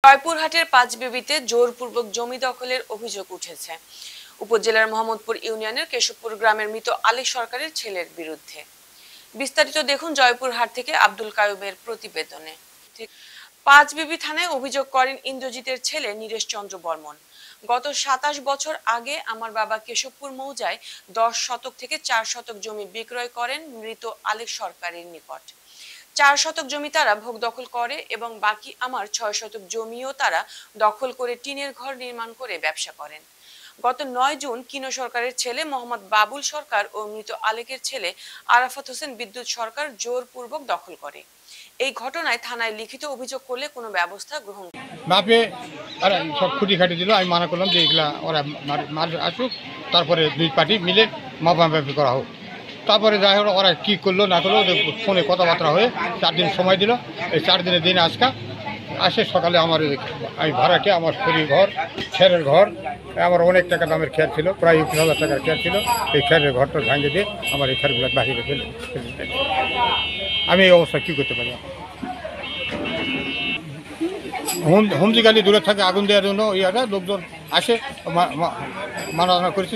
জয়পুরহাটের পাঁচবিবিতে জোরপূর্বক জমি দখলের অভিযোগ উঠেছে উপজেলার মোহাম্মদপুর ইউনিয়নের কেশবপুর গ্রামের মৃত আলী সরকারের ছেলের বিরুদ্ধে। বিস্তারিত দেখুন জয়পুরহাট থেকে আব্দুল কায়ুমের প্রতিবেদনে। পাঁচবিবি থানায় অভিযোগ করেন ইন্দ্রজিতের ছেলে নীরেশ চন্দ্র বর্মন। গত ২৭ বছর আগে আমার বাবা কেশবপুর মৌজায় ১০ শতক থেকে ৪ শতক জমি বিক্রয় করেন মৃত আলী সরকারের নিকট। ৪ শতক জমি তারা ভোগ দখল করে এবং বাকি আমার ৬ শতক জমিও তারা দখল করে টিনের ঘর নির্মাণ করে ব্যবসা করেন। গত ৯ জুন কিনো সরকারের ছেলে মোহাম্মদ বাবুল সরকার ও মৃত আলেকের ছেলে আরাফাত হোসেন বিদ্যুৎ সরকার জোরপূর্বক দখল করে। এই ঘটনায় থানায় লিখিত অভিযোগ করলে কোনো ব্যবস্থা গ্রহণ বাপে আর সব খুঁটি খাটি দিল। আমি মানা করলাম যে এগুলা ওরা মার আসুক, তারপরে দুই পার্টি মিলে মাপামাপি করা হোক। তারপরে যাই হোক ওরা কী করলো না করলো ফোনে কথাবার্তা হয়ে 4 দিন সময় দিল। এই 4 দিনের দিন আজকা আসে সকালে আমার আমি ভাড়াটে আমার শরীর ঘর খেরের ঘর আমার অনেক টাকা দামের খের ছিল, প্রায় 21,000 টাকার খের ছিল। এই খেরের ঘরটা ভাঙিয়ে দিয়ে আমার এই খেরগুলো বাহিরে ফেলে আমি এই অবস্থা কী করতে পারি? হুমজি গালি দূরে থাকে আগুন দেওয়ার জন্য ইয়ারা লোকজন আসে মানা করেছি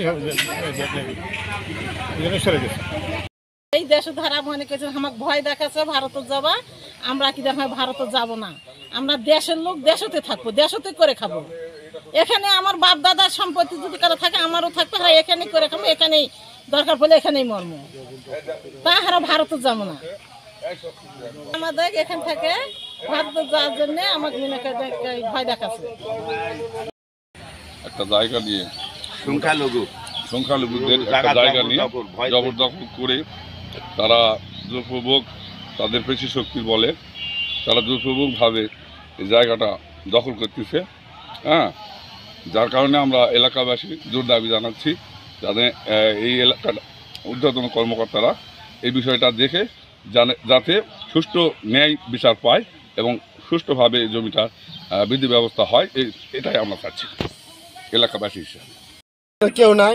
সরে গেছে। এই দেশ ধারা মনে করছে আমাকে ভয় দেখাচ্ছে ভারতে যাবা, আমরা কি দেখা ভারতে যাব না, আমরা দেশের লোক দেশতে থাকবো, দেশতে করে খাবো। এখানে আমার বাপ দাদার সম্পত্তি যদি কারো থাকে আমারও থাকবে, হ্যাঁ এখানেই করে খাবো, এখানেই দরকার পড়লে এখানেই মর্ম, তা হারা ভারতে যাবো না। আমাদের এখান থেকে ভারতে যাওয়ার জন্য আমাকে ভয় দেখাচ্ছে। একটা জায়গা নিয়ে সংখ্যালঘুদের একটা জায়গা নিয়ে জবরদখল করে তারা জোরপূর্বক তাদের পেশি শক্তির বলে তারা জোরপূর্বকভাবে এই জায়গাটা দখল করতেছে। হ্যাঁ, যার কারণে আমরা এলাকাবাসী জোর দাবি জানাচ্ছি যাতে এই এলাকার ঊর্ধ্বতন কর্মকর্তারা এই বিষয়টা দেখে যাতে সুষ্ঠু ন্যায় বিচার পায় এবং সুষ্ঠুভাবে জমিটার বিধি ব্যবস্থা হয়, এটাই আমরা চাচ্ছি এলাকাবাসী হিসেবে। কেউ নাই,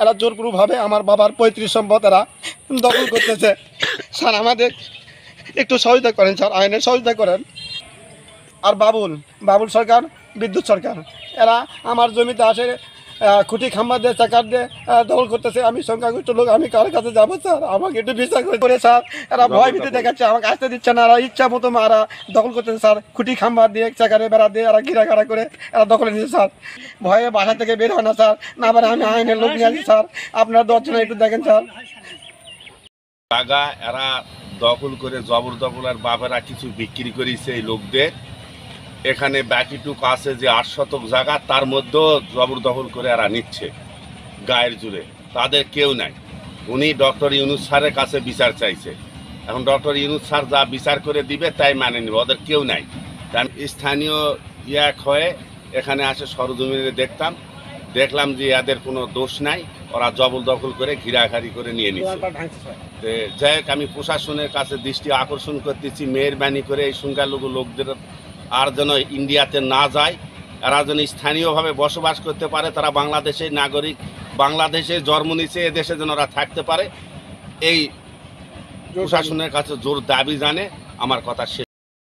এরা জোরপূর্বকভাবে আমার বাবার পৈতৃক সম্পদ এরা দখল করতেছে। স্যার আমাদের একটু সহযোগিতা করেন স্যার, আইনের সহযোগিতা করেন। আর বাবুল সরকার বিদ্যুৎ সরকার এরা আমার জমিতে আসে খুঁটি খাম্বা দিয়ে চাকার দিয়ে দখল করতেছে। আমি সংখ্যাগরিষ্ঠ লোক, আমি কার কাছে যাবো স্যার? আমাকে একটু বিচার করে স্যার। এরা ভয় ভীতি দেখাচ্ছে, আমাকে আসতে দিচ্ছে না। এরা ইচ্ছা মতো এরা দখল করতেছে স্যার, খুঁটি খাম্বা দিয়ে চাকারে বেড়া দিয়ে এরা ঘিরাঘাড়া করে এরা দখলে নিচ্ছে স্যার। ভয়ে বাসা থেকে বের হয় না স্যার, না পারে আমি আইনের লোক নিয়ে আসি স্যার। আপনার 10 জন একটু দেখেন স্যার। জায়গা এরা দখল করে জবরদখল আর বাপেরা কিছু বিক্রি করেছে এই লোকদের। এখানে বাকিটুকু আছে যে 8 শতক জায়গা, তার মধ্যেও জবরদখল করে এরা নিচ্ছে গায়ের জুড়ে। তাদের কেউ নাই। উনি ডক্টর ইউনুস স্যারের কাছে বিচার চাইছে। এখন ডক্টর ইউনুস স্যার যা বিচার করে দিবে তাই মানে নেবে, ওদের কেউ নাই। কারণ স্থানীয় ইয়াক হয়ে এখানে আসে সরজমিনে দেখলাম যে এদের কোনো দোষ নাই, ওরা জবরদখল করে ঘিরাঘাড়ি করে নিয়ে নিচ্ছে। যাই হোক, আমি প্রশাসনের কাছে দৃষ্টি আকর্ষণ করতেছি, মেহরবানি করে এই সংখ্যালঘু লোকদের আর যেন ইন্ডিয়াতে না যায়, এরা যেন স্থানীয়ভাবে বসবাস করতে পারে। তারা বাংলাদেশের নাগরিক, বাংলাদেশে জন্ম নিচ্ছে, এদেশে যেন ওরা থাকতে পারে, এই প্রশাসনের কাছে জোর দাবি জানে। আমার কথা শেষ।